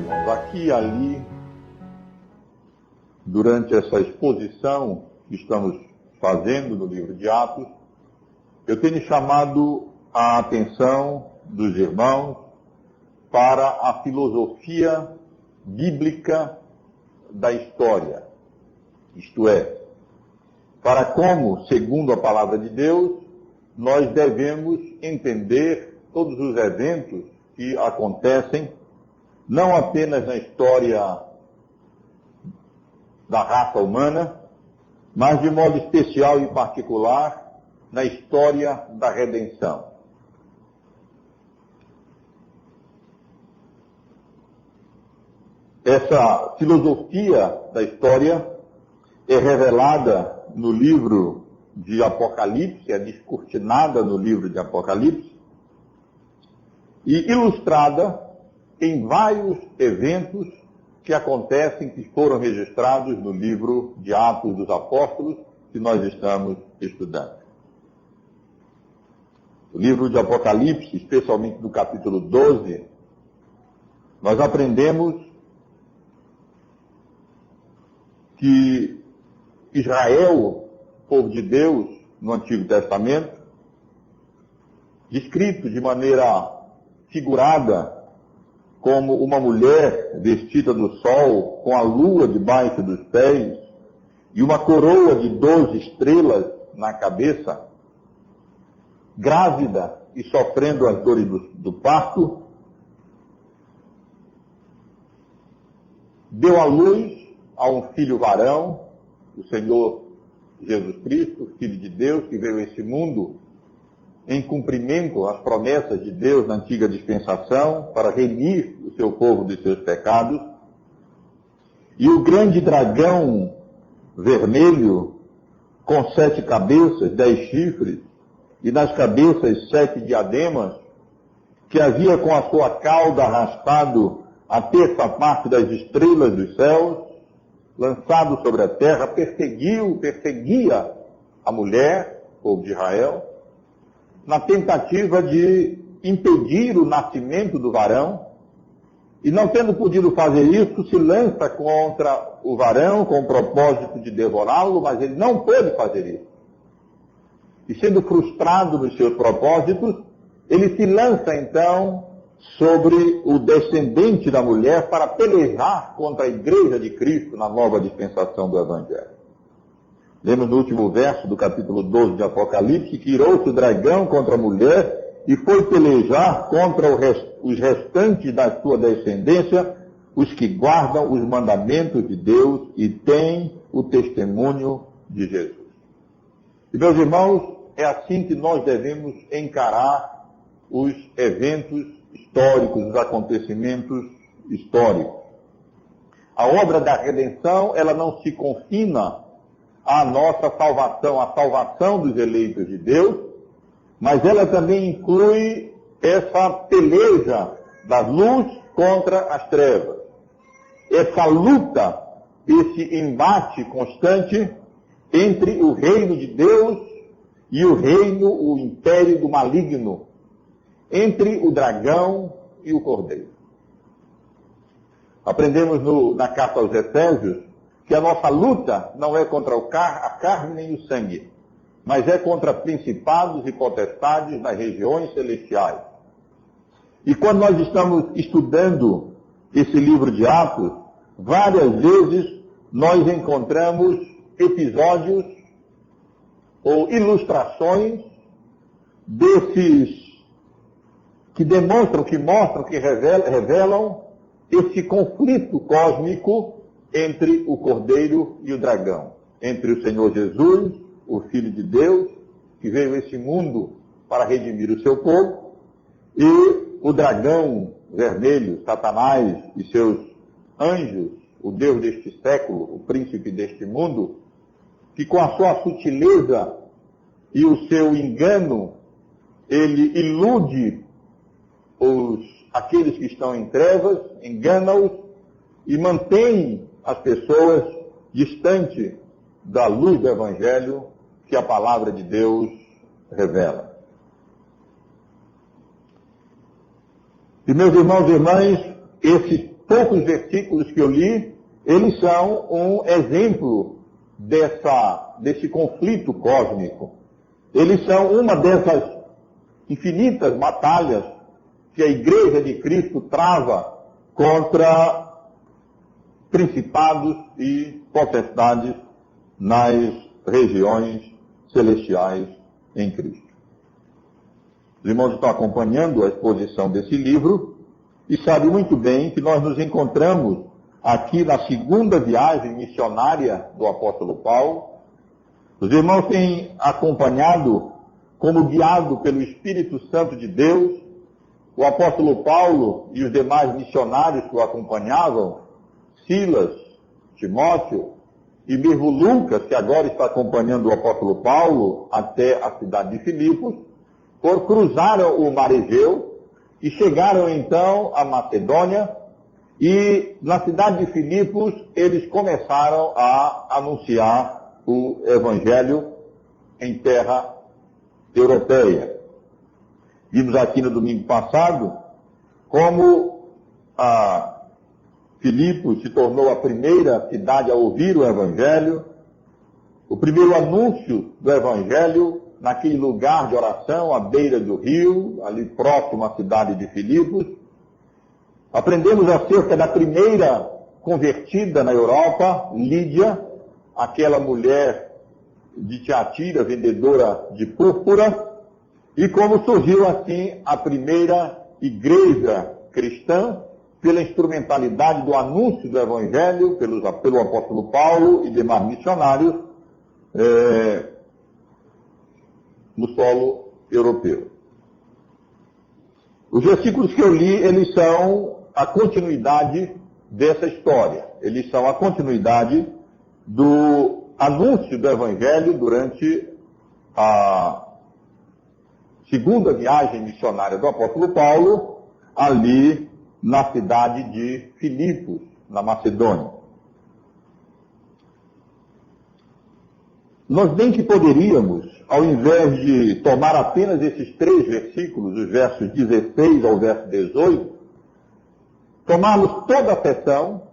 irmãos, aqui e ali, durante essa exposição que estamos fazendo no livro de Atos, eu tenho chamado a atenção dos irmãos para a filosofia bíblica da história. Isto é, para como, segundo a palavra de Deus, nós devemos entender todos os eventos que acontecem, não apenas na história da raça humana, mas de modo especial e particular na história da redenção. Essa filosofia da história é revelada no livro de Apocalipse, é descortinada no livro de Apocalipse e ilustrada em vários eventos que acontecem, que foram registrados no livro de Atos dos Apóstolos, que nós estamos estudando. O livro de Apocalipse, especialmente no capítulo 12, nós aprendemos que Israel, povo de Deus, no Antigo Testamento, descrito de maneira figurada como uma mulher vestida do sol, com a lua debaixo dos pés e uma coroa de 12 estrelas na cabeça, grávida e sofrendo as dores do parto, deu à luz a um filho varão, o Senhor Jesus Cristo, Filho de Deus, que veio a esse mundo em cumprimento às promessas de Deus na antiga dispensação, para remir o seu povo dos seus pecados. E o grande dragão vermelho, com 7 cabeças, 10 chifres, e nas cabeças 7 diademas, que havia com a sua cauda arrastado a terça parte das estrelas dos céus, lançado sobre a terra, perseguia a mulher, povo de Israel, na tentativa de impedir o nascimento do varão, e não tendo podido fazer isso, se lança contra o varão com o propósito de devorá-lo, mas ele não pôde fazer isso. E sendo frustrado nos seus propósitos, ele se lança então sobre o descendente da mulher para pelejar contra a igreja de Cristo na nova dispensação do Evangelho. Lemos no último verso do capítulo 12 de Apocalipse que irou-se o dragão contra a mulher e foi pelejar contra os restantes da sua descendência, os que guardam os mandamentos de Deus e têm o testemunho de Jesus. E, meus irmãos, é assim que nós devemos encarar os eventos históricos, os acontecimentos históricos. A obra da redenção, ela não se confina à nossa salvação, à salvação dos eleitos de Deus, mas ela também inclui essa peleja da luz contra as trevas. Essa luta, esse embate constante entre o reino de Deus e o império do maligno, entre o dragão e o cordeiro. Aprendemos na carta aos Efésios que a nossa luta não é contra a carne nem o sangue, mas é contra principados e potestades nas regiões celestiais. E quando nós estamos estudando esse livro de Atos, várias vezes nós encontramos episódios ou ilustrações desses que demonstram, que mostram, que revelam esse conflito cósmico entre o Cordeiro e o dragão, entre o Senhor Jesus, o Filho de Deus, que veio a esse mundo para redimir o seu povo, e o dragão vermelho, Satanás e seus anjos, o Deus deste século, o príncipe deste mundo, que com a sua sutileza e o seu engano, ele ilude aqueles que estão em trevas, engana-os e mantém as pessoas distante da luz do Evangelho que a palavra de Deus revela. E meus irmãos e irmãs, esse poucos versículos que eu li, eles são um exemplo desse conflito cósmico. Eles são uma dessas infinitas batalhas que a Igreja de Cristo trava contra principados e potestades nas regiões celestiais em Cristo. Os irmãos estão acompanhando a exposição desse livro e sabem muito bem que nós nos encontramos aqui na segunda viagem missionária do apóstolo Paulo. Os irmãos têm acompanhado, como guiado pelo Espírito Santo de Deus, o apóstolo Paulo e os demais missionários que o acompanhavam, Silas, Timóteo e mesmo Lucas, que agora está acompanhando o apóstolo Paulo até a cidade de Filipos, cruzaram o Mar Egeu e chegaram então à Macedônia, e na cidade de Filipos eles começaram a anunciar o Evangelho em terra europeia. Vimos aqui no domingo passado como Filipos se tornou a primeira cidade a ouvir o Evangelho, o primeiro anúncio do Evangelho naquele lugar de oração, à beira do rio, ali próximo à cidade de Filipos. Aprendemos acerca da primeira convertida na Europa, Lídia, aquela mulher de Tiatira, vendedora de púrpura, e como surgiu assim a primeira igreja cristã, pela instrumentalidade do anúncio do Evangelho, pelo apóstolo Paulo e demais missionários, no solo europeu. Os versículos que eu li, eles são a continuidade dessa história. Eles são a continuidade do anúncio do Evangelho durante a segunda viagem missionária do apóstolo Paulo, ali na cidade de Filipos, na Macedônia. Nós bem que poderíamos, ao invés de tomar apenas esses 3 versículos, os versos 16 ao verso 18, tomarmos toda a seção,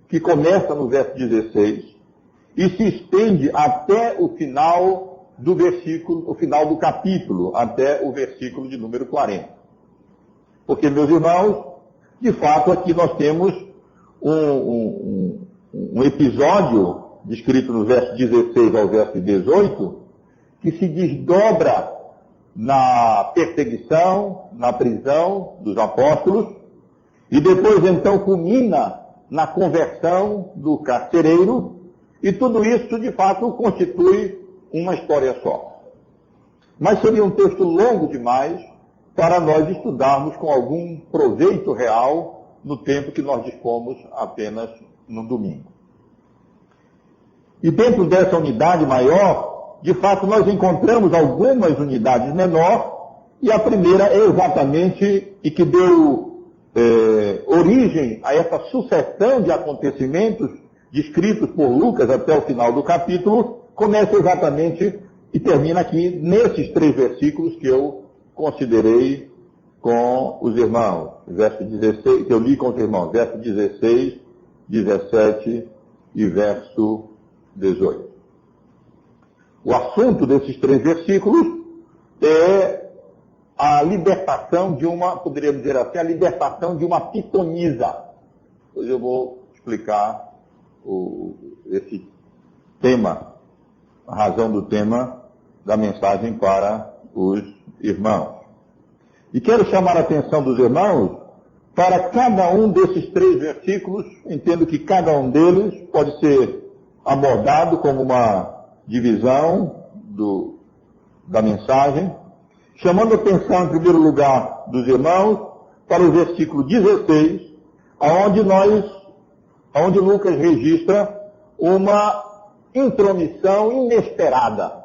que começa no verso 16, e se estende até o final do versículo, o final do capítulo, até o versículo de número 40. Porque, meus irmãos, de fato aqui nós temos um episódio descrito no verso 16 ao verso 18, que se desdobra na perseguição, na prisão dos apóstolos, e depois então culmina na conversão do carcereiro, e tudo isso de fato constitui uma história só. Mas seria um texto longo demais para nós estudarmos com algum proveito real no tempo que nós dispomos apenas no domingo. E dentro dessa unidade maior, de fato, nós encontramos algumas unidades menores, e a primeira é exatamente e que deu origem a essa sucessão de acontecimentos descritos por Lucas até o final do capítulo, começa exatamente e termina aqui nesses 3 versículos que eu considerei com os irmãos, verso 16, que eu li com os irmãos, verso 16, 17 e verso 18. O assunto desses 3 versículos é a libertação de uma, poderíamos dizer assim, a libertação de uma pitonisa. Hoje eu vou explicar esse tema, a razão do tema da mensagem para os irmãos. E quero chamar a atenção dos irmãos para cada um desses 3 versículos. Entendo que cada um deles pode ser abordado como uma divisão da mensagem, chamando a atenção, em primeiro lugar, dos irmãos, para o versículo 16, onde Lucas registra uma intromissão inesperada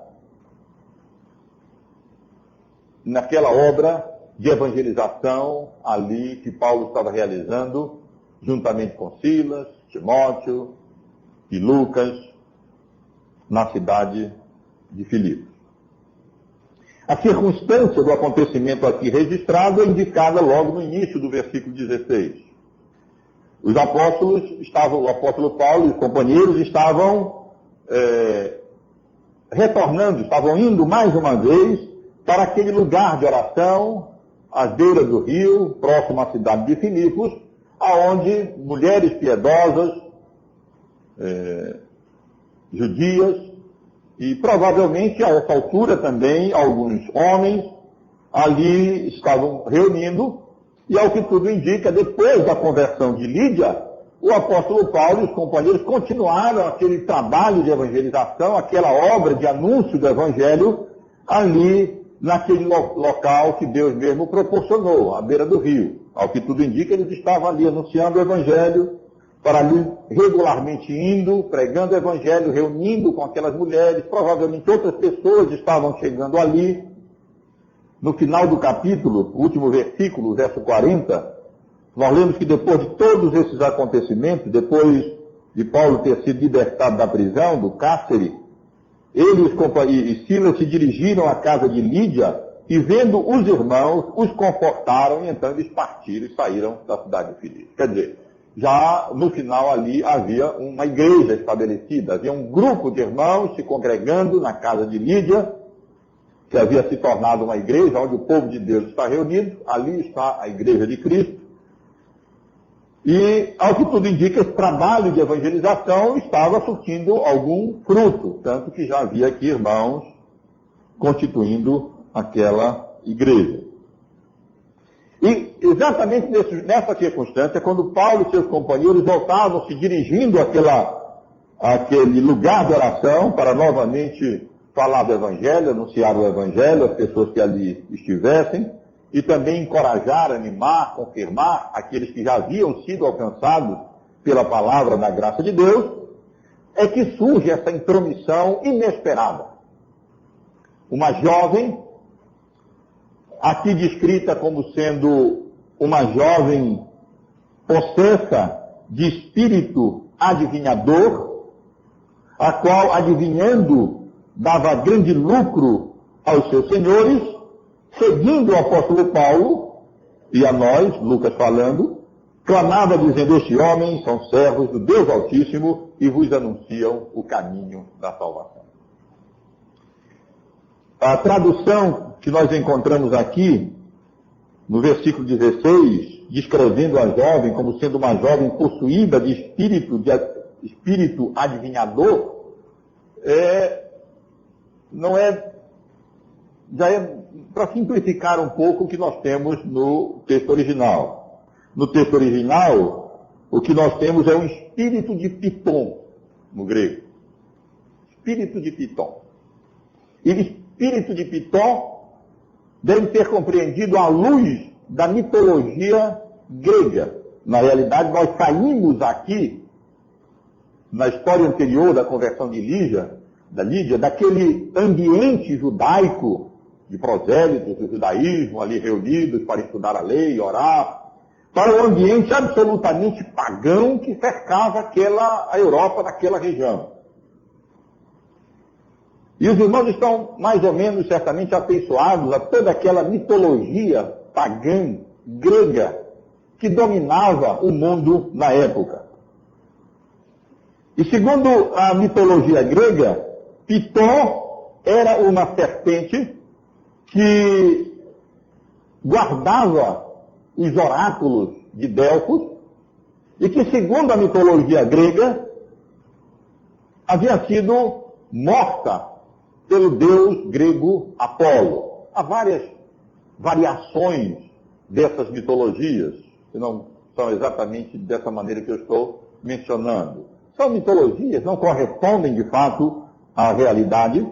naquela obra de evangelização ali que Paulo estava realizando, juntamente com Silas, Timóteo e Lucas, na cidade de Filipos. A circunstância do acontecimento aqui registrado é indicada logo no início do versículo 16. o apóstolo Paulo e os companheiros estavam retornando, estavam indo mais uma vez para aquele lugar de oração, às beiras do rio, próximo à cidade de Filipos, aonde mulheres piedosas, judias, e provavelmente a essa altura também alguns homens ali estavam reunindo, e ao que tudo indica, depois da conversão de Lídia, o apóstolo Paulo e os companheiros continuaram aquele trabalho de evangelização, aquela obra de anúncio do evangelho, ali naquele local que Deus mesmo proporcionou, à beira do rio. Ao que tudo indica, eles estavam ali anunciando o evangelho, para ali regularmente indo, pregando o evangelho, reunindo com aquelas mulheres, provavelmente outras pessoas estavam chegando ali. No final do capítulo, o último versículo, verso 40, nós lemos que depois de todos esses acontecimentos, depois de Paulo ter sido libertado da prisão, do cárcere, ele e Silas se dirigiram à casa de Lídia e, vendo os irmãos, os confortaram, e então eles partiram e saíram da cidade de Filipos. Quer dizer, já no final ali havia uma igreja estabelecida, havia um grupo de irmãos se congregando na casa de Lídia, que havia se tornado uma igreja onde o povo de Deus está reunido, ali está a igreja de Cristo. E, ao que tudo indica, esse trabalho de evangelização estava surtindo algum fruto, tanto que já havia aqui irmãos constituindo aquela igreja. E exatamente nessa circunstância, quando Paulo e seus companheiros voltavam se dirigindo àquele lugar de oração para novamente falar do evangelho, anunciar o evangelho às pessoas que ali estivessem, e também encorajar, animar, confirmar aqueles que já haviam sido alcançados pela palavra da graça de Deus, é que surge essa intromissão inesperada. Uma jovem, aqui descrita como sendo uma jovem possessa de espírito adivinhador, a qual, adivinhando, dava grande lucro aos seus senhores, seguindo o apóstolo Paulo, e a nós, Lucas falando, clamava dizendo: estes homens são servos do Deus Altíssimo e vos anunciam o caminho da salvação. A tradução que nós encontramos aqui, no versículo 16, descrevendo a jovem como sendo uma jovem possuída de espírito adivinhador, já é para simplificar um pouco o que nós temos no texto original. No texto original, o que nós temos é um espírito de Piton, no grego. Espírito de Piton. E espírito de Piton deve ser compreendido à luz da mitologia grega. Na realidade, nós saímos aqui, na história anterior da conversão de Lídia, daquele ambiente judaico de prosélitos do judaísmo, ali reunidos para estudar a lei e orar, para um ambiente absolutamente pagão que cercava a Europa naquela região. E os irmãos estão mais ou menos, certamente, afeiçoados a toda aquela mitologia pagã, grega, que dominava o mundo na época. E segundo a mitologia grega, Piton era uma serpente que guardava os oráculos de Delfos e que, segundo a mitologia grega, havia sido morta pelo deus grego Apolo. Há várias variações dessas mitologias, que não são exatamente dessa maneira que eu estou mencionando. São mitologias, não correspondem de fato à realidade,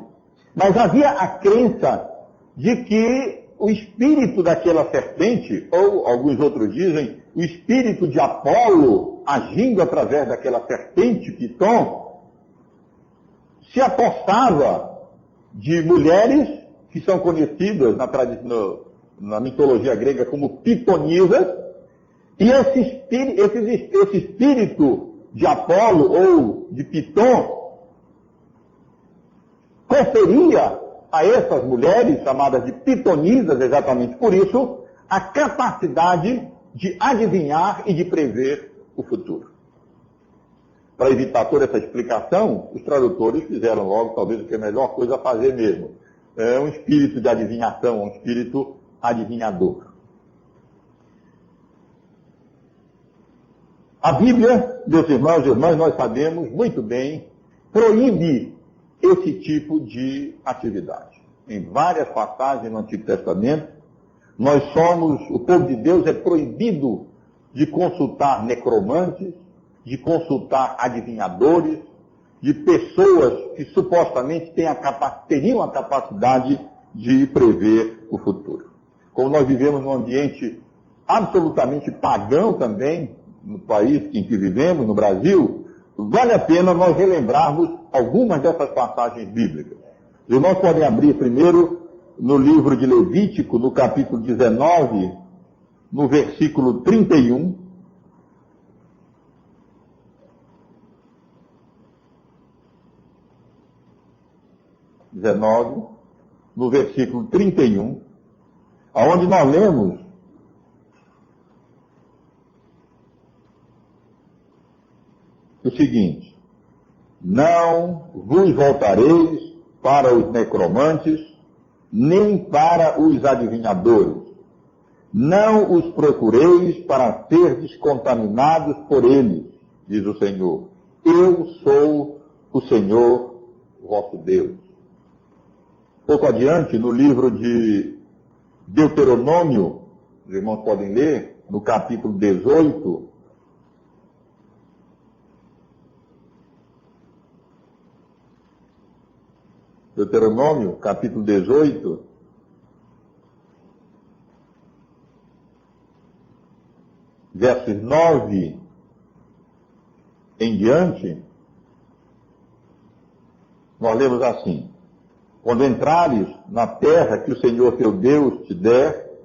mas havia a crença de que o espírito daquela serpente, ou alguns outros dizem, o espírito de Apolo, agindo através daquela serpente Piton, se apossava de mulheres que são conhecidas na mitologia grega como pitonisas, e esse espírito de Apolo ou de Piton conferia a essas mulheres, chamadas de pitonisas, exatamente por isso, a capacidade de adivinhar e de prever o futuro. Para evitar toda essa explicação, os tradutores fizeram logo, talvez, o que é a melhor coisa a fazer mesmo. É um espírito de adivinhação, um espírito adivinhador. A Bíblia, meus irmãos e irmãs, nós sabemos muito bem, proíbe esse tipo de atividade. Em várias passagens no Antigo Testamento, o povo de Deus é proibido de consultar necromantes, de consultar adivinhadores, de pessoas que supostamente teriam a capacidade de prever o futuro. Como nós vivemos num ambiente absolutamente pagão também, no país em que vivemos, no Brasil, vale a pena nós relembrarmos algumas dessas passagens bíblicas. Os irmãos podem abrir primeiro no livro de Levítico, no capítulo 19, no versículo 31. No versículo 31, onde nós lemos o seguinte: não vos voltareis para os necromantes, nem para os adivinhadores. Não os procureis para serdes contaminados por eles, diz o Senhor. Eu sou o Senhor vosso Deus. Pouco adiante, no livro de Deuteronômio, os irmãos podem ler, no capítulo 18, Deuteronômio, capítulo 18, versos 9 em diante, nós lemos assim: quando entrares na terra que o Senhor teu Deus te der,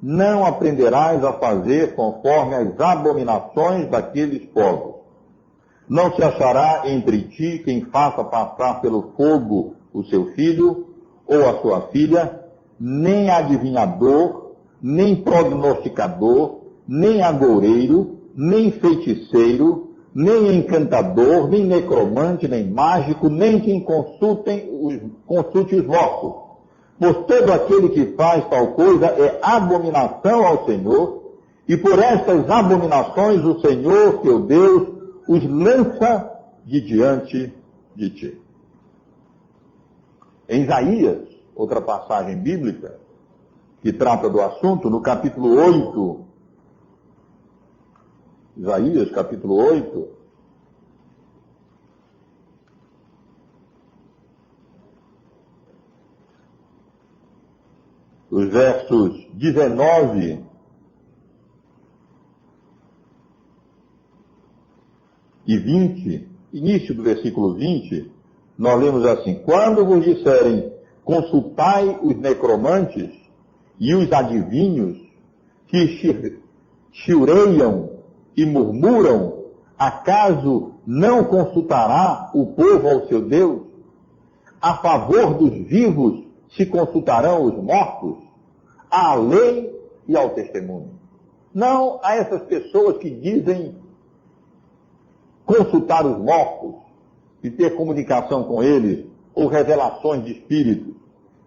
não aprenderás a fazer conforme as abominações daqueles povos. Não se achará entre ti quem faça passar pelo fogo o seu filho ou a sua filha, nem adivinhador, nem prognosticador, nem agoureiro, nem feiticeiro, nem encantador, nem necromante, nem mágico, nem quem consulte os vossos. Pois todo aquele que faz tal coisa é abominação ao Senhor, e por estas abominações o Senhor, teu Deus, os lança de diante de ti. Em Isaías, outra passagem bíblica que trata do assunto, no capítulo 8, Isaías, capítulo 8, os versos 19 e 20, início do versículo 20, nós lemos assim: quando vos disserem, consultai os necromantes e os adivinhos que chiureiam e murmuram, acaso não consultará o povo ao seu Deus? A favor dos vivos se consultarão os mortos? À lei e ao testemunho. Não a essas pessoas que dizem consultar os mortos e ter comunicação com eles, ou revelações de espíritos,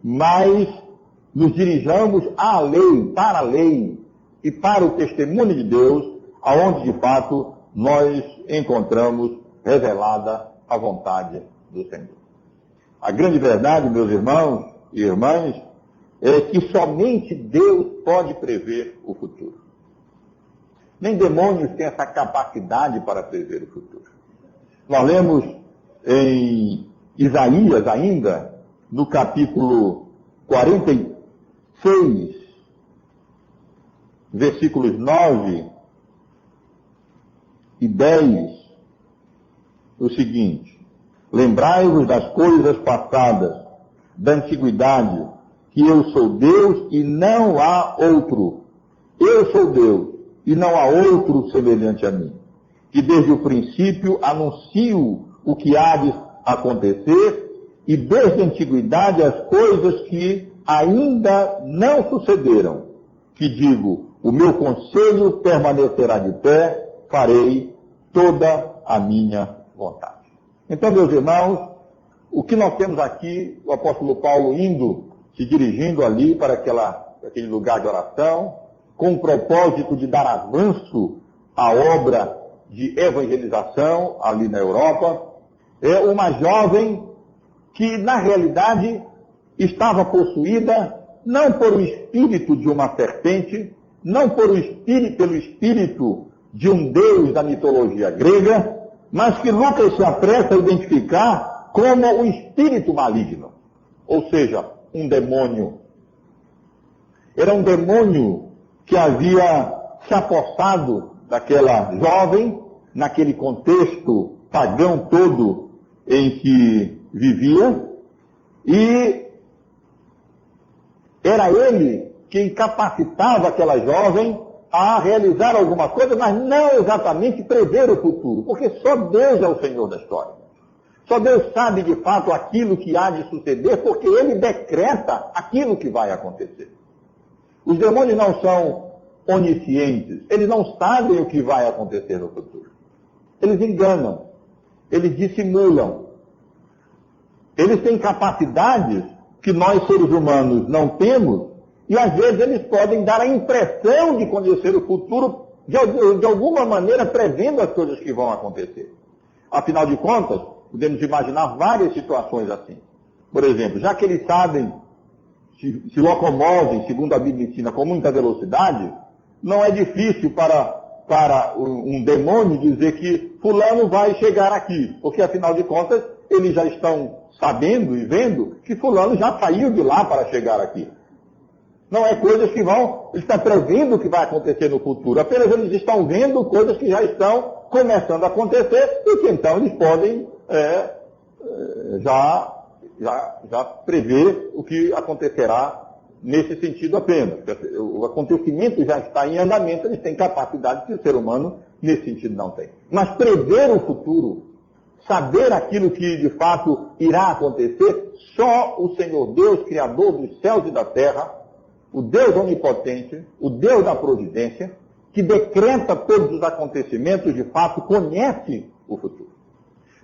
mas nos dirijamos à lei, para a lei e para o testemunho de Deus, aonde de fato nós encontramos revelada a vontade do Senhor. A grande verdade, meus irmãos e irmãs, é que somente Deus pode prever o futuro. Nem demônios têm essa capacidade para prever o futuro. Nós lemos em Isaías ainda, no capítulo 46, versículos 9 e 10, o seguinte: lembrai-vos das coisas passadas, da antiguidade, que eu sou Deus e não há outro. Eu sou Deus e não há outro semelhante a mim. Que desde o princípio anuncio o que há de acontecer, e desde a antiguidade as coisas que ainda não sucederam. Que digo, o meu conselho permanecerá de pé, farei toda a minha vontade. Então, meus irmãos, o que nós temos aqui, o apóstolo Paulo se dirigindo ali para aquele lugar de oração, com o propósito de dar avanço à obra de evangelização ali na Europa, é uma jovem que, na realidade, estava possuída não por o espírito de uma serpente, não pelo espírito de um deus da mitologia grega, mas que Lucas se apressa a identificar como um espírito maligno, ou seja, um demônio. Era um demônio que havia se apossado daquela jovem, naquele contexto pagão todo em que vivia, e era ele que incapacitava aquela jovem a realizar alguma coisa, mas não exatamente prever o futuro, porque só Deus é o Senhor da história. Só Deus sabe de fato aquilo que há de suceder, porque Ele decreta aquilo que vai acontecer. Os demônios não são oniscientes, eles não sabem o que vai acontecer no futuro. Eles enganam, eles dissimulam. Eles têm capacidades que nós seres humanos não temos, e às vezes eles podem dar a impressão de conhecer o futuro de alguma maneira prevendo as coisas que vão acontecer. Afinal de contas, podemos imaginar várias situações assim. Por exemplo, já que eles sabem, se locomovem, segundo a Bíblia ensina, com muita velocidade, não é difícil para um demônio dizer que fulano vai chegar aqui, porque afinal de contas eles já estão sabendo e vendo que fulano já saiu de lá para chegar aqui. Não é coisas que ele está prevendo o que vai acontecer no futuro, apenas eles estão vendo coisas que já estão começando a acontecer e que então eles podem já prever o que acontecerá nesse sentido apenas. O acontecimento já está em andamento, eles têm capacidade que o ser humano nesse sentido não tem. Mas prever o futuro, saber aquilo que de fato irá acontecer, só o Senhor Deus, Criador dos céus e da terra, o Deus onipotente, o Deus da providência, que decreta todos os acontecimentos, de fato, conhece o futuro.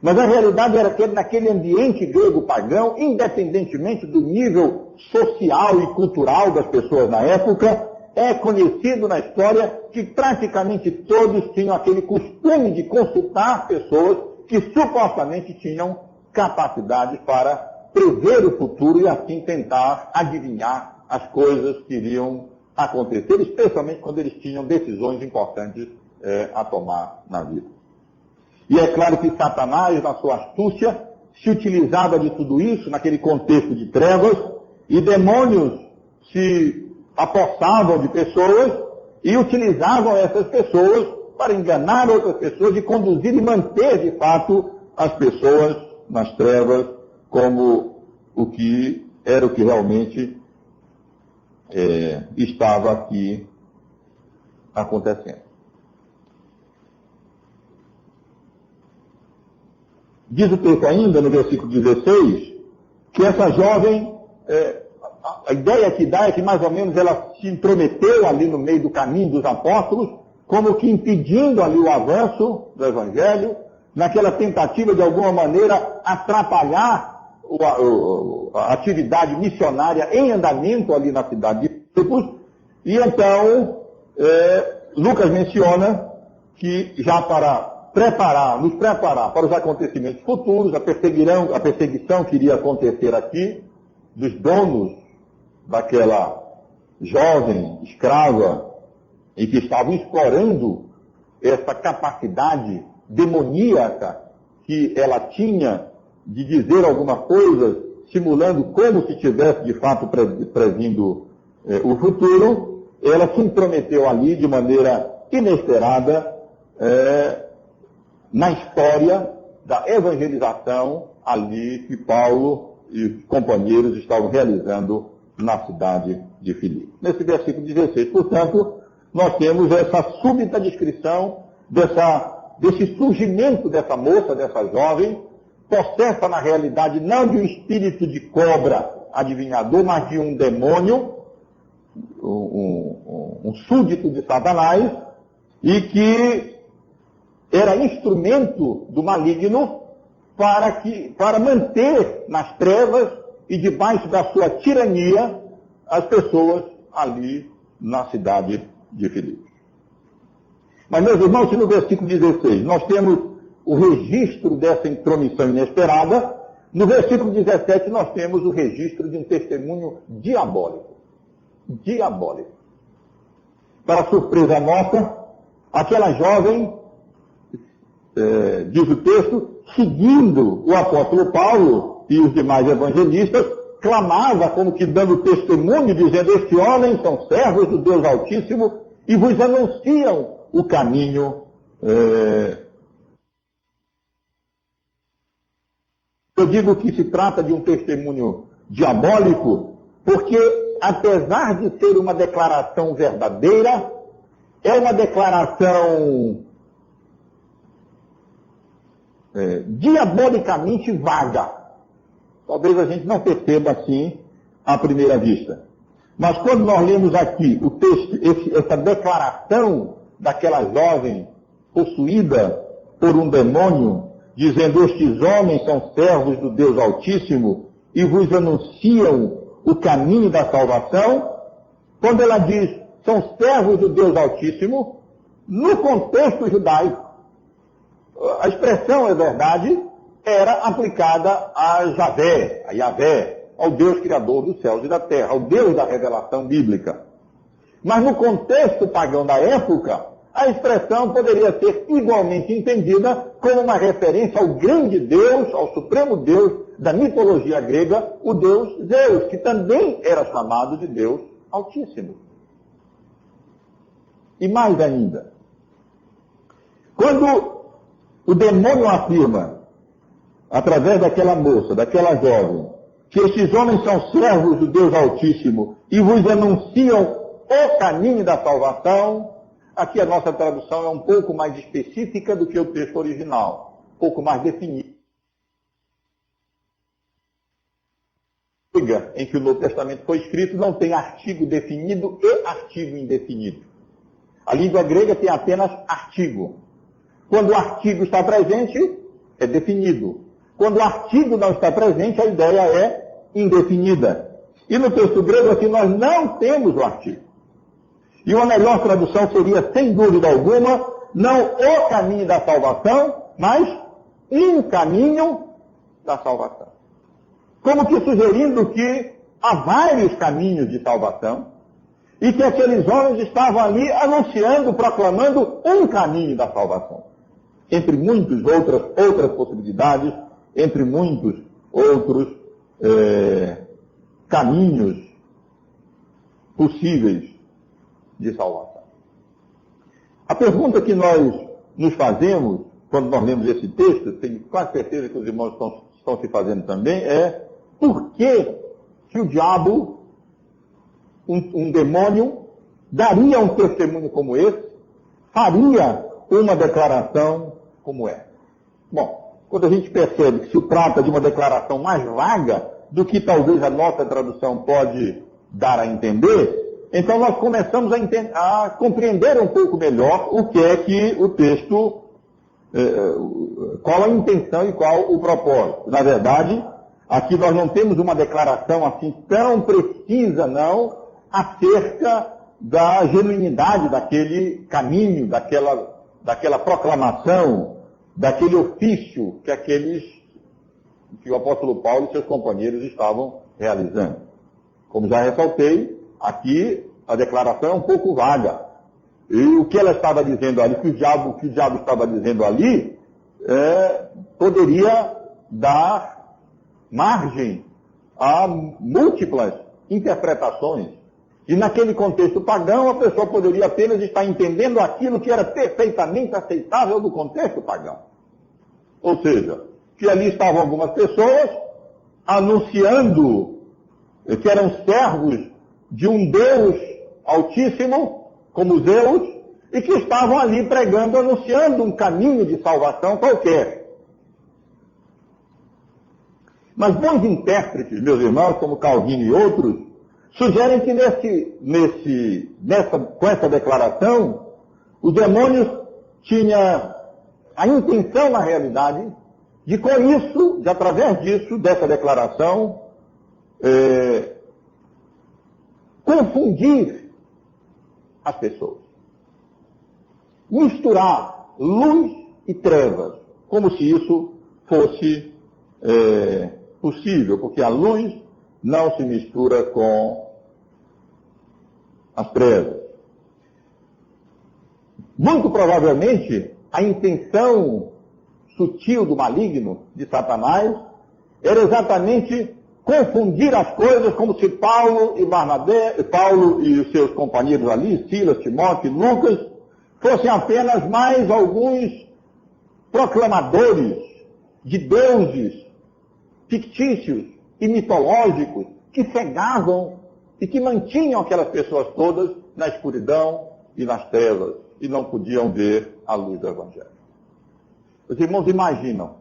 Mas a realidade era que naquele ambiente grego pagão, independentemente do nível social e cultural das pessoas na época, é conhecido na história que praticamente todos tinham aquele costume de consultar pessoas que supostamente tinham capacidade para prever o futuro e assim tentar adivinhar as coisas que iriam acontecer, especialmente quando eles tinham decisões importantes a tomar na vida. E é claro que Satanás, na sua astúcia, se utilizava de tudo isso naquele contexto de trevas, e demônios se apossavam de pessoas e utilizavam essas pessoas para enganar outras pessoas e conduzir e manter, de fato, as pessoas nas trevas como o que realmente estava aqui acontecendo. Diz o texto ainda, no versículo 16, que essa jovem, a ideia que dá é que mais ou menos ela se intrometeu ali no meio do caminho dos apóstolos, como que impedindo ali o avanço do Evangelho, naquela tentativa de alguma maneira atrapalhar a atividade missionária em andamento ali na cidade de Filipos. E então, Lucas menciona que já para nos preparar para os acontecimentos futuros, a perseguição que iria acontecer aqui, dos donos daquela jovem escrava, e que estavam explorando essa capacidade demoníaca que ela tinha de dizer alguma coisa, simulando como se estivesse de fato previndo o futuro, ela se intrometeu ali de maneira inesperada na história da evangelização ali que Paulo e os companheiros estavam realizando na cidade de Filipe. Nesse versículo 16, portanto, nós temos essa súbita descrição desse surgimento dessa moça, dessa jovem, possessa na realidade não de um espírito de cobra adivinhador, mas de um demônio, um súdito de Satanás, e que era instrumento do maligno para manter nas trevas e debaixo da sua tirania as pessoas ali na cidade de Filipos. Mas, meus irmãos, se no versículo 16 nós temos o registro dessa intromissão inesperada, no versículo 17 nós temos o registro de um testemunho diabólico. Diabólico. Para surpresa nossa, aquela jovem, diz o texto, seguindo o apóstolo Paulo e os demais evangelistas, clamava como que dando testemunho, dizendo: estes homens são servos do Deus Altíssimo e vos anunciam o caminho. Eu digo que se trata de um testemunho diabólico, porque apesar de ser uma declaração verdadeira, é uma declaração diabolicamente vaga. Talvez a gente não perceba assim à primeira vista. Mas quando nós lemos aqui o texto, essa declaração daquela jovem possuída por um demônio, dizendo: estes homens são servos do Deus Altíssimo e vos anunciam o caminho da salvação, quando ela diz são servos do Deus Altíssimo, no contexto judaico, a expressão, é verdade, era aplicada a Javé, a Yahvé, ao Deus Criador dos céus e da terra, ao Deus da revelação bíblica. Mas no contexto pagão da época, a expressão poderia ser igualmente entendida como uma referência ao grande Deus, ao supremo Deus da mitologia grega, o Deus Zeus, que também era chamado de Deus Altíssimo. E mais ainda, quando o demônio afirma, através daquela moça, daquela jovem, que estes homens são servos do Deus Altíssimo e vos anunciam o caminho da salvação, aqui a nossa tradução é um pouco mais específica do que o texto original, um pouco mais definida. Em que o Novo Testamento foi escrito, não tem artigo definido e artigo indefinido. A língua grega tem apenas artigo. Quando o artigo está presente, é definido. Quando o artigo não está presente, a ideia é indefinida. E no texto grego aqui nós não temos o artigo. E uma melhor tradução seria, sem dúvida alguma, não o caminho da salvação, mas um caminho da salvação. Como que sugerindo que há vários caminhos de salvação e que aqueles homens estavam ali anunciando, proclamando um caminho da salvação. Entre muitas outras possibilidades, entre muitos outros caminhos possíveis de salvação. A pergunta que nós nos fazemos quando nós lemos esse texto, tenho quase certeza que os irmãos estão se fazendo também, é por que o diabo, um demônio, daria um testemunho como esse, faria uma declaração como essa? Bom, quando a gente percebe que se trata de uma declaração mais vaga do que talvez a nossa tradução pode dar a entender, então nós começamos a compreender um pouco melhor o que é que o texto, qual a intenção e qual o propósito. Na verdade, aqui nós não temos uma declaração assim tão precisa, não, acerca da genuinidade daquele caminho, daquela proclamação, daquele ofício que o apóstolo Paulo e seus companheiros estavam realizando. Como já ressaltei, aqui a declaração é um pouco vaga. E o que ela estava dizendo ali, o que o diabo estava dizendo ali, poderia dar margem a múltiplas interpretações. E naquele contexto pagão, a pessoa poderia apenas estar entendendo aquilo que era perfeitamente aceitável do contexto pagão. Ou seja, que ali estavam algumas pessoas anunciando que eram servos de um Deus Altíssimo, como Zeus, e que estavam ali pregando, anunciando um caminho de salvação qualquer. Mas bons intérpretes, meus irmãos, como Calvino e outros, sugerem que com essa declaração, o demônio tinha a intenção, na realidade, de com isso, de através disso, dessa declaração, confundir as pessoas. Misturar luz e trevas, como se isso fosse possível, porque a luz não se mistura com as trevas. Muito provavelmente, a intenção sutil do maligno, de Satanás, era exatamente confundir as coisas, como se Paulo e os seus companheiros ali, Silas, Timóteo e Lucas, fossem apenas mais alguns proclamadores de deuses fictícios e mitológicos que cegavam e que mantinham aquelas pessoas todas na escuridão e nas trevas e não podiam ver a luz do Evangelho. Os irmãos imaginam,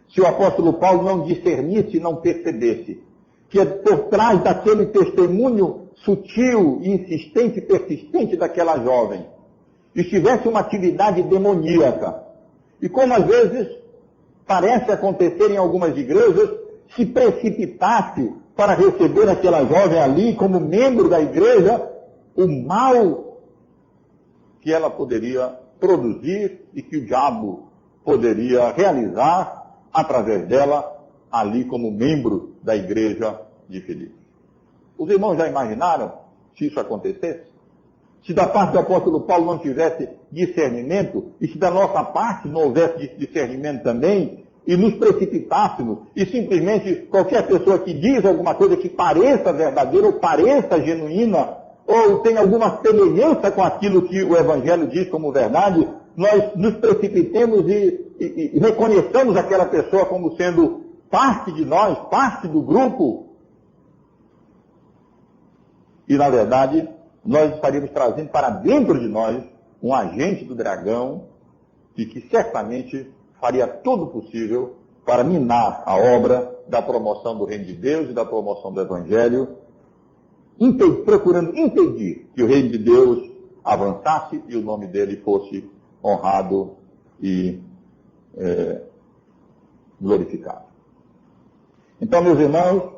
se o apóstolo Paulo não discernisse e não percebesse que por trás daquele testemunho sutil, insistente e persistente daquela jovem estivesse uma atividade demoníaca. E como às vezes parece acontecer em algumas igrejas, se precipitasse para receber aquela jovem ali como membro da igreja, o mal que ela poderia produzir e que o diabo poderia realizar através dela ali como membro da igreja de Filipos. Os irmãos já imaginaram se isso acontecesse? Se da parte do apóstolo Paulo não tivesse discernimento, e se da nossa parte não houvesse discernimento também, e nos precipitássemos, e simplesmente qualquer pessoa que diz alguma coisa que pareça verdadeira ou pareça genuína, ou tem alguma semelhança com aquilo que o Evangelho diz como verdade, nós nos precipitemos e reconheçamos aquela pessoa como sendo parte de nós, parte do grupo, e na verdade nós estaríamos trazendo para dentro de nós um agente do dragão e que certamente faria tudo o possível para minar a obra da promoção do reino de Deus e da promoção do Evangelho, procurando impedir que o reino de Deus avançasse e o nome dele fosse honrado e glorificado. Então, meus irmãos,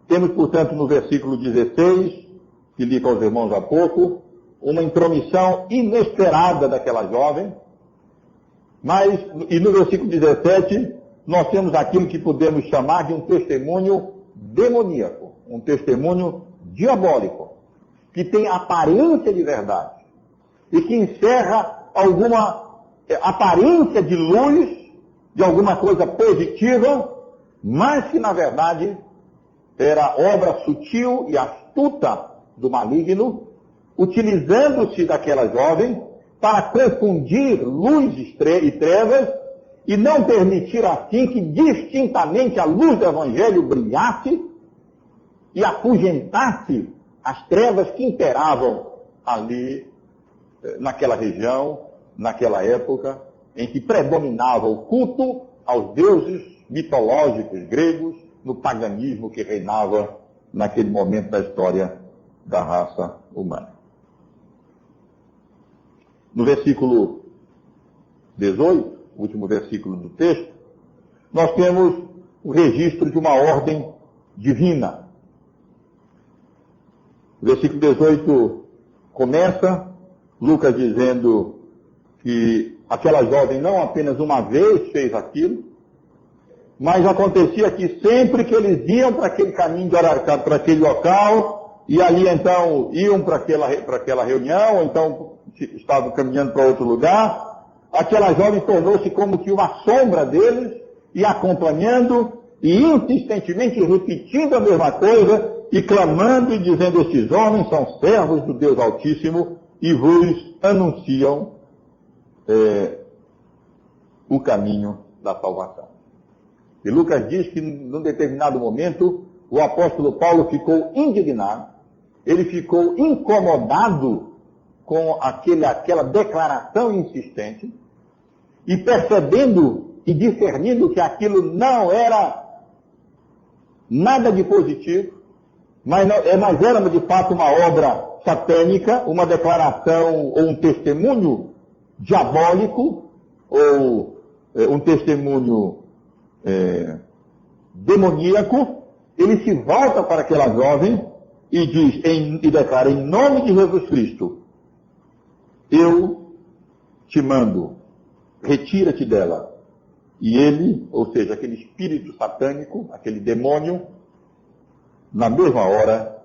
temos, portanto, no versículo 16, que li com os irmãos há pouco, uma intromissão inesperada daquela jovem, e no versículo 17, nós temos aquilo que podemos chamar de um testemunho demoníaco, um testemunho diabólico, que tem aparência de verdade, e que encerra alguma aparência de luz, de alguma coisa positiva, mas que na verdade era obra sutil e astuta do maligno, utilizando-se daquela jovem para confundir luz e trevas e não permitir assim que distintamente a luz do Evangelho brilhasse e afugentasse as trevas que imperavam ali naquela região, naquela época, em que predominava o culto aos deuses mitológicos gregos, no paganismo que reinava naquele momento da história da raça humana. No versículo 18, último versículo do texto, nós temos o registro de uma ordem divina. O versículo 18 começa, Lucas dizendo que aquela jovem não apenas uma vez fez aquilo, mas acontecia que sempre que eles iam para aquele caminho, para aquele local, e ali então iam para aquela reunião, ou então estavam caminhando para outro lugar, aquela jovem tornou-se como que uma sombra deles, e acompanhando, e insistentemente repetindo a mesma coisa, e clamando e dizendo: estes homens são servos do Deus Altíssimo, e vos anunciam o caminho da salvação. E Lucas diz que, num determinado momento, o apóstolo Paulo ficou indignado, ele ficou incomodado com aquela declaração insistente, e percebendo e discernindo que aquilo não era nada de positivo, mas era de fato uma obra satânica, uma declaração ou um testemunho diabólico, ou um testemunho demoníaco, ele se volta para aquela jovem e diz, e declara, em nome de Jesus Cristo, eu te mando, retira-te dela. E ele, ou seja, aquele espírito satânico, aquele demônio, na mesma hora,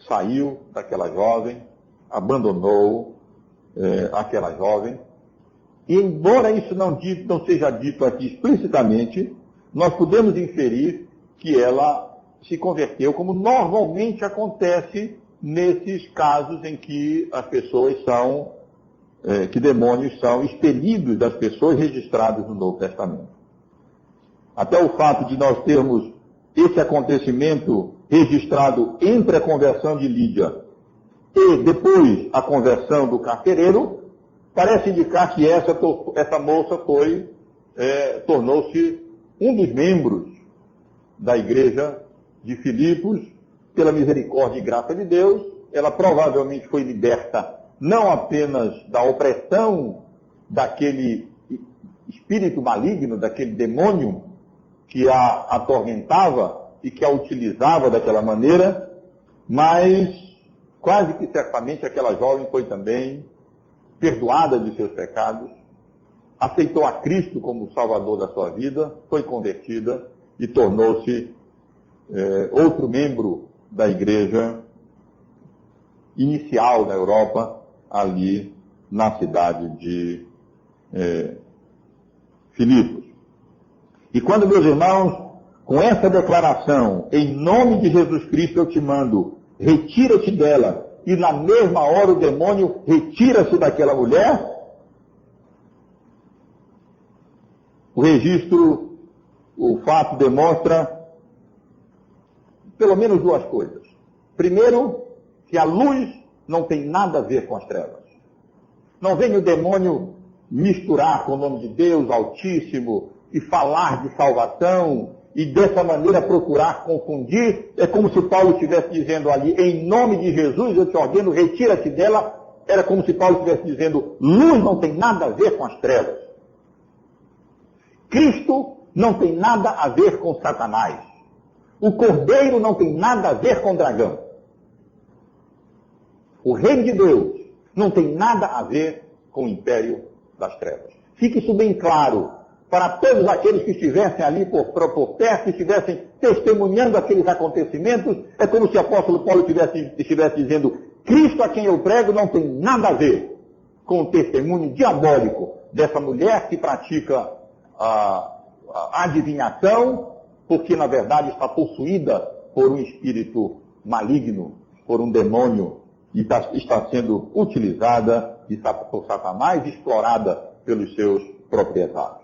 saiu daquela jovem, abandonou aquela jovem. E embora isso não seja dito aqui explicitamente, nós podemos inferir que ela se converteu, como normalmente acontece nesses casos em que as pessoas que demônios são expelidos das pessoas registradas no Novo Testamento. Até o fato de nós termos esse acontecimento registrado entre a conversão de Lídia e depois a conversão do carcereiro, parece indicar que essa moça tornou-se um dos membros da igreja de Filipos, pela misericórdia e graça de Deus. Ela provavelmente foi liberta não apenas da opressão daquele espírito maligno, daquele demônio que a atormentava e que a utilizava daquela maneira, mas quase que certamente aquela jovem foi também perdoada de seus pecados, aceitou a Cristo como Salvador da sua vida, foi convertida e tornou-se outro membro da igreja inicial da Europa, ali na cidade de Filipos. E quando, meus irmãos, com essa declaração, em nome de Jesus Cristo eu te mando, retira-te dela, e na mesma hora o demônio retira-se daquela mulher, o fato demonstra pelo menos duas coisas. Primeiro, que a luz não tem nada a ver com as trevas. Não vem o demônio misturar com o nome de Deus Altíssimo e falar de salvação e dessa maneira procurar confundir. É como se Paulo estivesse dizendo ali, em nome de Jesus eu te ordeno, retira-te dela. Era como se Paulo estivesse dizendo, luz não tem nada a ver com as trevas. Cristo não tem nada a ver com Satanás. O Cordeiro não tem nada a ver com o dragão. O Reino de Deus não tem nada a ver com o império das trevas. Fique isso bem claro para todos aqueles que estivessem ali por perto, estivessem testemunhando aqueles acontecimentos. É como se o apóstolo Paulo estivesse dizendo, Cristo a quem eu prego não tem nada a ver com o testemunho diabólico dessa mulher que pratica a adivinhação, porque na verdade está possuída por um espírito maligno, por um demônio, e está sendo utilizada por Satanás e explorada pelos seus proprietários.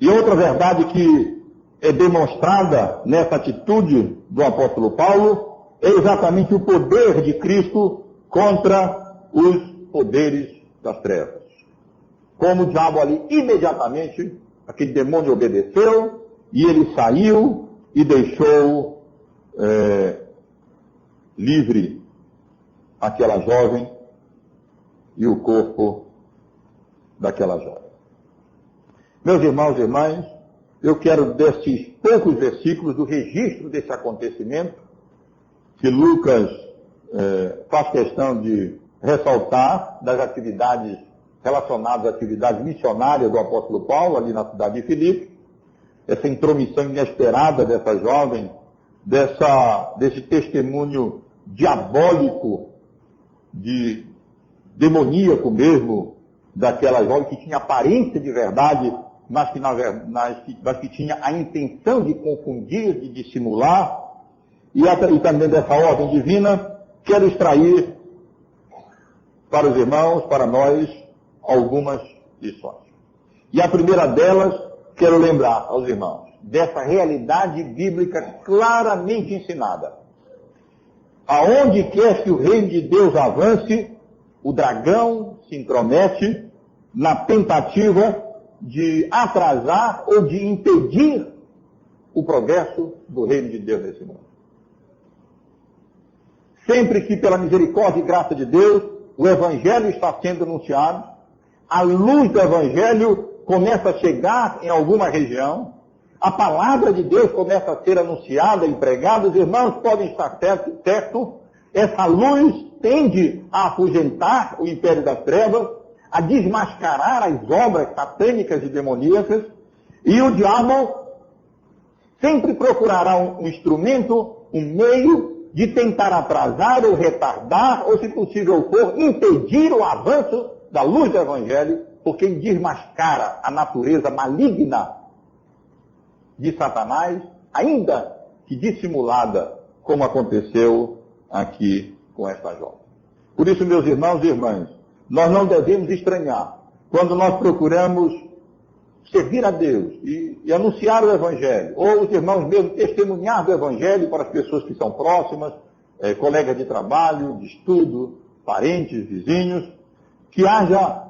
E outra verdade que é demonstrada nessa atitude do apóstolo Paulo é exatamente o poder de Cristo contra os poderes das trevas. Como o diabo ali imediatamente, aquele demônio obedeceu e ele saiu e deixou livre aquela jovem e o corpo daquela jovem. Meus irmãos e irmãs, eu quero desses poucos versículos do registro desse acontecimento, que Lucas faz questão de ressaltar das atividades relacionadas à atividade missionária do apóstolo Paulo, ali na cidade de Filipos, essa intromissão inesperada dessa jovem, desse testemunho diabólico, demoníaco mesmo, daquela jovem que tinha aparência de verdade, mas que tinha a intenção de confundir, de dissimular, e também dessa ordem divina, quero extrair para os irmãos, para nós, algumas lições. E a primeira delas, quero lembrar aos irmãos, dessa realidade bíblica claramente ensinada. Aonde quer que o reino de Deus avance, o dragão se intromete na tentativa de atrasar ou de impedir o progresso do reino de Deus nesse mundo. Sempre que, pela misericórdia e graça de Deus, o Evangelho está sendo anunciado, a luz do Evangelho começa a chegar em alguma região, a palavra de Deus começa a ser anunciada e pregada, os irmãos podem estar certo, essa luz tende a afugentar o império das trevas, a desmascarar as obras satânicas e demoníacas, e o diabo sempre procurará um instrumento, um meio de tentar atrasar ou retardar, ou se possível for, impedir o avanço da luz do Evangelho, porque ele desmascara a natureza maligna de Satanás, ainda que dissimulada, como aconteceu aqui com esta jovem. Por isso, meus irmãos e irmãs, nós não devemos estranhar quando nós procuramos servir a Deus e anunciar o Evangelho, ou os irmãos mesmo testemunhar do Evangelho para as pessoas que são próximas, colegas de trabalho, de estudo, parentes, vizinhos, que haja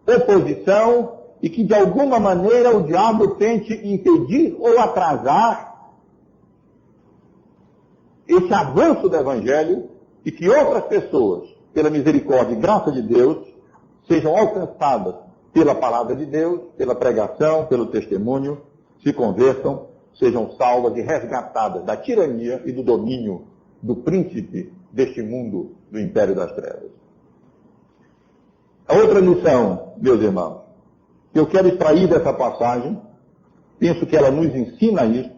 oposição e que de alguma maneira o diabo tente impedir ou atrasar esse avanço do Evangelho e que outras pessoas, pela misericórdia e graça de Deus, sejam alcançadas pela palavra de Deus, pela pregação, pelo testemunho, se convertam, sejam salvas e resgatadas da tirania e do domínio do príncipe deste mundo, do império das trevas. A outra lição, meus irmãos, que eu quero extrair dessa passagem, penso que ela nos ensina isso,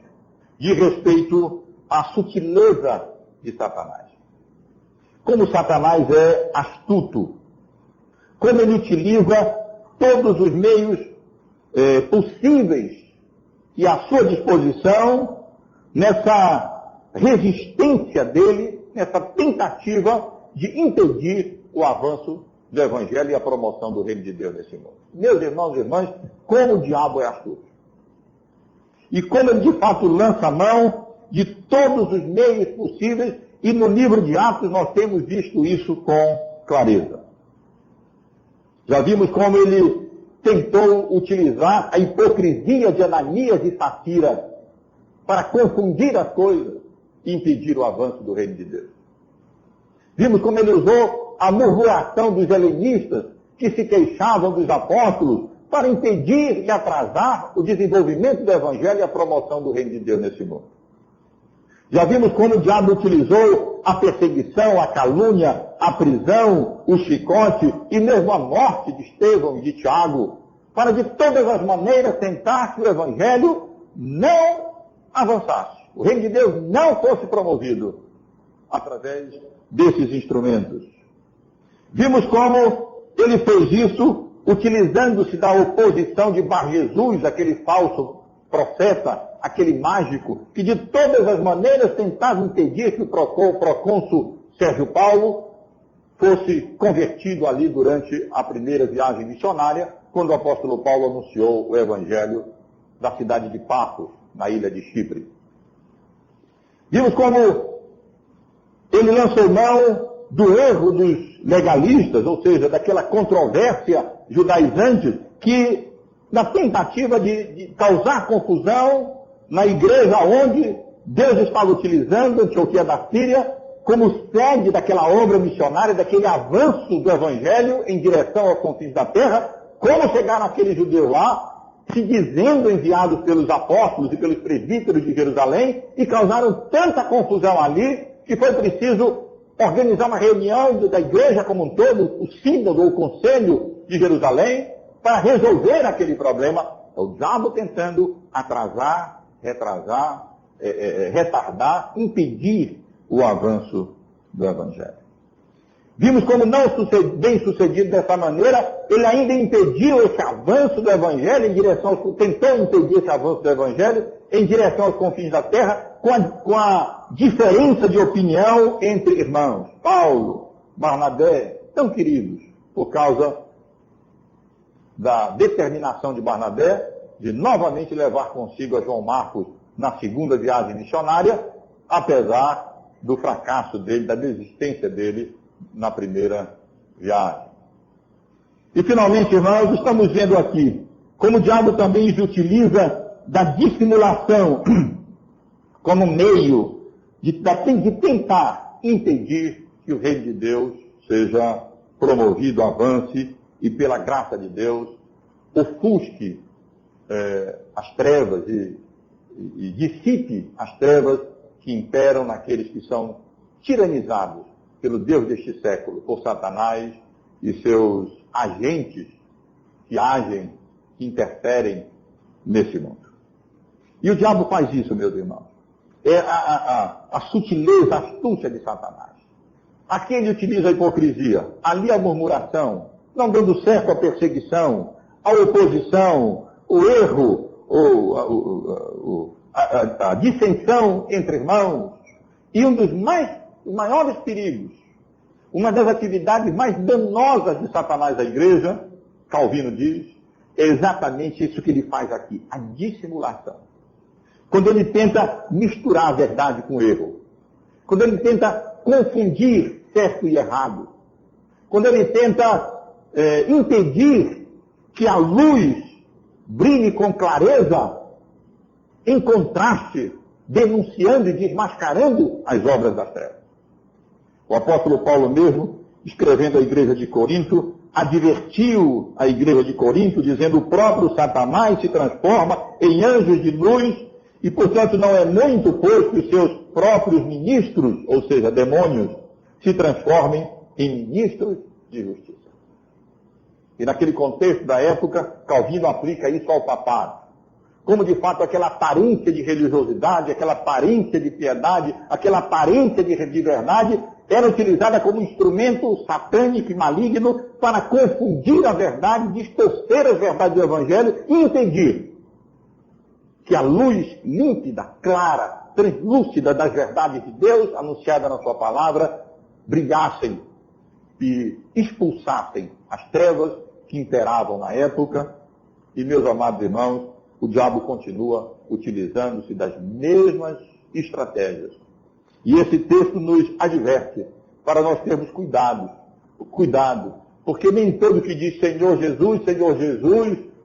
de respeito à sutileza de Satanás. Como Satanás é astuto, como ele utiliza todos os meios possíveis e à sua disposição nessa resistência dele, nessa tentativa de impedir o avanço do Evangelho e a promoção do reino de Deus nesse mundo. Meus irmãos e irmãs, como o diabo é astuto. E como ele de fato lança a mão de todos os meios possíveis, e no livro de Atos nós temos visto isso com clareza. Já vimos como ele tentou utilizar a hipocrisia de Ananias e Safira para confundir as coisas e impedir o avanço do reino de Deus. Vimos como ele usou a murmuração dos helenistas que se queixavam dos apóstolos para impedir e atrasar o desenvolvimento do Evangelho e a promoção do reino de Deus nesse mundo. Já vimos como o diabo utilizou a perseguição, a calúnia, a prisão, o chicote e mesmo a morte de Estevão e de Tiago, para de todas as maneiras tentar que o Evangelho não avançasse, o reino de Deus não fosse promovido através desses instrumentos. Vimos como ele fez isso utilizando-se da oposição de Bar Jesus, aquele falso profeta, aquele mágico, que de todas as maneiras tentava impedir que o procônsul Sérgio Paulo fosse convertido ali durante a primeira viagem missionária, quando o apóstolo Paulo anunciou o evangelho da cidade de Pafos, na ilha de Chipre. Vimos como ele lançou mão do erro dos legalistas, ou seja, daquela controvérsia judaizante que, na tentativa de causar confusão na igreja onde Deus estava utilizando Antioquia da Síria como sede daquela obra missionária, daquele avanço do Evangelho em direção aos confins da terra, como chegaram aqueles judeus lá, se dizendo enviados pelos apóstolos e pelos presbíteros de Jerusalém, e causaram tanta confusão ali, que foi preciso organizar uma reunião da igreja como um todo, o sínodo ou o conselho de Jerusalém, para resolver aquele problema. É o diabo tentando atrasar, retardar, impedir o avanço do Evangelho. Vimos como não bem sucedido dessa maneira, ele ainda impediu esse avanço do Evangelho tentou impedir esse avanço do Evangelho em direção aos confins da terra, com a diferença de opinião entre irmãos, Paulo, Barnabé, tão queridos, por causa da determinação de Barnabé de novamente levar consigo a João Marcos na segunda viagem missionária, apesar do fracasso dele, da desistência dele na primeira viagem. E finalmente, irmãos, estamos vendo aqui como o diabo também se utiliza da dissimulação como meio de tentar impedir que o reino de Deus seja promovido, avance e pela graça de Deus, ofusque as trevas e dissipe as trevas que imperam naqueles que são tiranizados pelo Deus deste século, por Satanás e seus agentes que agem, que interferem nesse mundo. E o diabo faz isso, meus irmãos. É a sutileza, a astúcia de Satanás. Aqui ele utiliza a hipocrisia, ali a murmuração, não dando certo a perseguição, a oposição, o erro, a dissensão entre irmãos. E um dos maiores perigos, uma das atividades mais danosas de Satanás à igreja, Calvino diz, é exatamente isso que ele faz aqui, a dissimulação. Quando ele tenta misturar a verdade com o erro. Quando ele tenta confundir certo e errado. Quando ele tenta impedir que a luz brilhe com clareza, em contraste, denunciando e desmascarando as obras das trevas. O apóstolo Paulo mesmo, escrevendo à igreja de Corinto, advertiu a igreja de Corinto, dizendo: o próprio Satanás se transforma em anjos de luz, e portanto não é muito, pois, que os seus próprios ministros, ou seja, demônios, se transformem em ministros de justiça. E naquele contexto da época, Calvino aplica isso ao papado. Como de fato aquela aparência de religiosidade, aquela aparência de piedade, aquela aparência de verdade era utilizada como instrumento satânico e maligno para confundir a verdade, distorcer as verdades do Evangelho e impedir que a luz límpida, clara, translúcida das verdades de Deus, anunciada na sua palavra, brilhassem e expulsassem as trevas que imperavam na época. E, meus amados irmãos, o diabo continua utilizando-se das mesmas estratégias. E esse texto nos adverte para nós termos cuidado, porque nem todo que diz Senhor Jesus,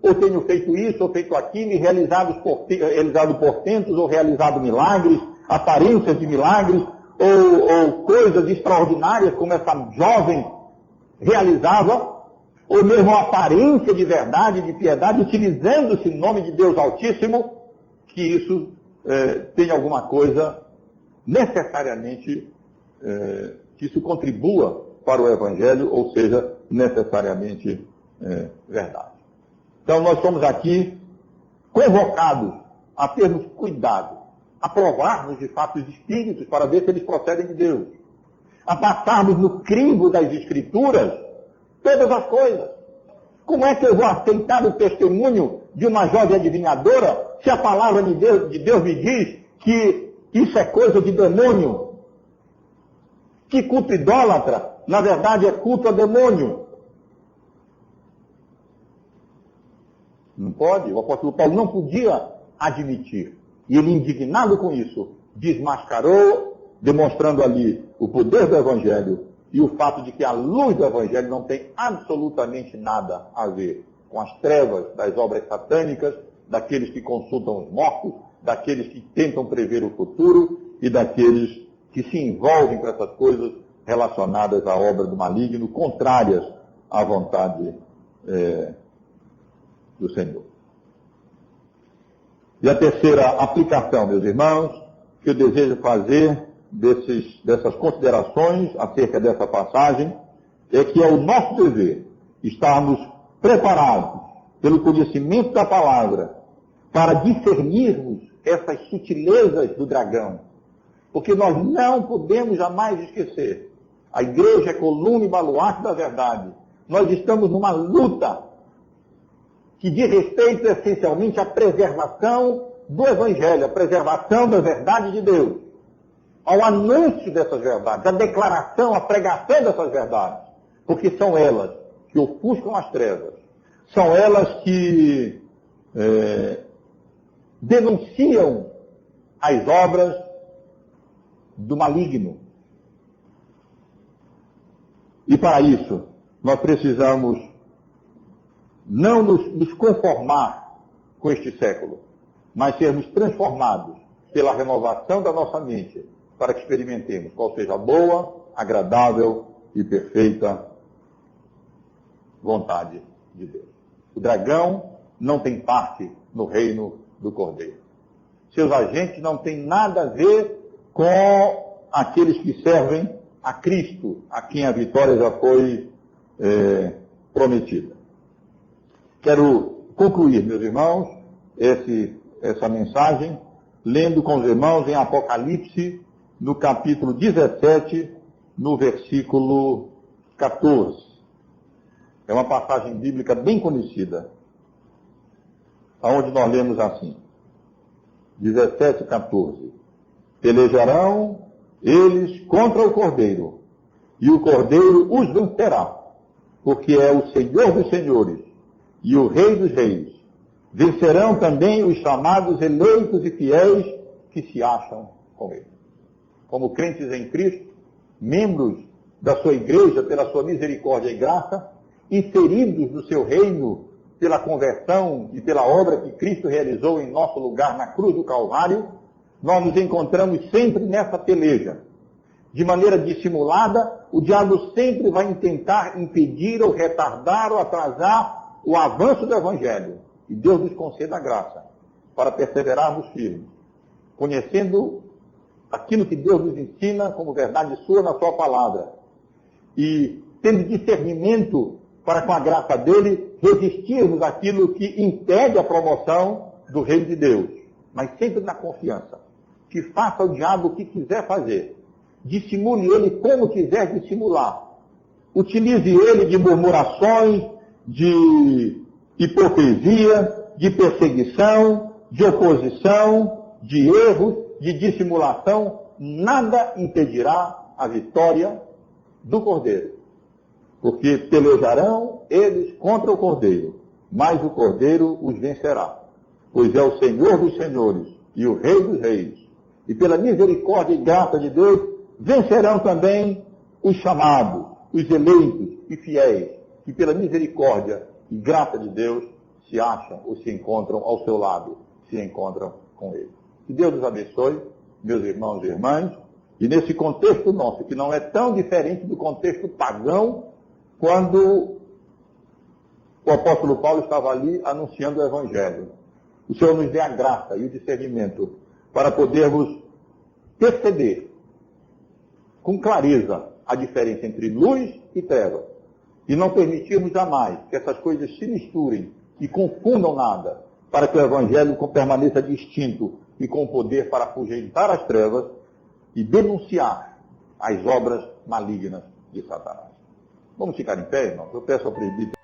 ou tenho feito isso, ou feito aquilo, e realizado portentos, ou realizado milagres, aparências de milagres, ou coisas extraordinárias como essa jovem realizava, ou mesmo a aparência de verdade, de piedade, utilizando-se em nome de Deus Altíssimo, que isso tem alguma coisa necessariamente, que isso contribua para o Evangelho, ou seja, necessariamente verdade. Então nós somos aqui convocados a termos cuidado, a provarmos de fato os Espíritos para ver se eles procedem de Deus, a passarmos no crivo das Escrituras todas as coisas. Como é que eu vou aceitar o testemunho de uma jovem adivinhadora se a palavra de Deus me diz que isso é coisa de demônio? Que culto idólatra, na verdade, é culto a demônio. Não pode, o apóstolo Paulo não podia admitir. E ele, indignado com isso, desmascarou, demonstrando ali o poder do Evangelho e o fato de que a luz do Evangelho não tem absolutamente nada a ver com as trevas das obras satânicas, daqueles que consultam os mortos, daqueles que tentam prever o futuro e daqueles que se envolvem com essas coisas relacionadas à obra do maligno, contrárias à vontade do Senhor. E a terceira aplicação, meus irmãos, que eu desejo fazer dessas considerações acerca dessa passagem, é que é o nosso dever estarmos preparados pelo conhecimento da palavra para discernirmos essas sutilezas do dragão. Porque nós não podemos jamais esquecer. A igreja é coluna e baluarte da verdade. Nós estamos numa luta que diz respeito essencialmente à preservação do Evangelho, à preservação da verdade de Deus, ao anúncio dessas verdades, à declaração, à pregação dessas verdades, porque são elas que ofuscam as trevas, são elas que denunciam as obras do maligno. E para isso, nós precisamos não nos conformar com este século, mas sermos transformados pela renovação da nossa mente, para que experimentemos qual seja a boa, agradável e perfeita vontade de Deus. O dragão não tem parte no reino do Cordeiro. Seus agentes não têm nada a ver com aqueles que servem a Cristo, a quem a vitória já foi prometida. Quero concluir, meus irmãos, essa mensagem, lendo com os irmãos em Apocalipse, no capítulo 17, no versículo 14. É uma passagem bíblica bem conhecida, onde nós lemos assim, 17, 14. Pelejarão eles contra o Cordeiro, e o Cordeiro os vencerá, porque é o Senhor dos senhores e o Rei dos reis. Vencerão também os chamados eleitos e fiéis que se acham com ele. Como crentes em Cristo, membros da sua igreja pela sua misericórdia e graça, inseridos no seu reino pela conversão e pela obra que Cristo realizou em nosso lugar na cruz do Calvário, nós nos encontramos sempre nessa peleja. De maneira dissimulada, o diabo sempre vai tentar impedir ou retardar ou atrasar o avanço do Evangelho. E Deus nos conceda a graça para perseverarmos firmes, conhecendo aquilo que Deus nos ensina como verdade sua na sua palavra. E tendo discernimento para, com a graça dele, resistirmos àquilo que impede a promoção do reino de Deus. Mas sempre na confiança. Que faça o diabo o que quiser fazer. Dissimule ele como quiser dissimular. Utilize ele de murmurações, de hipocrisia, de perseguição, de oposição, de erros, de dissimulação. Nada impedirá a vitória do Cordeiro. Porque pelejarão eles contra o Cordeiro, mas o Cordeiro os vencerá. Pois é o Senhor dos senhores e o Rei dos reis. E pela misericórdia e graça de Deus, vencerão também os chamados, os eleitos e fiéis, que pela misericórdia e graça de Deus se acham ou se encontram ao seu lado, se encontram com ele. Que Deus nos abençoe, meus irmãos e irmãs, e nesse contexto nosso, que não é tão diferente do contexto pagão, quando o apóstolo Paulo estava ali anunciando o Evangelho. O Senhor nos dê a graça e o discernimento para podermos perceber com clareza a diferença entre luz e treva. E não permitirmos jamais que essas coisas se misturem e confundam nada, para que o Evangelho permaneça distinto e com poder para afugentar as trevas e denunciar as obras malignas de Satanás. Vamos ficar em pé, irmãos? Eu peço ao presbítero.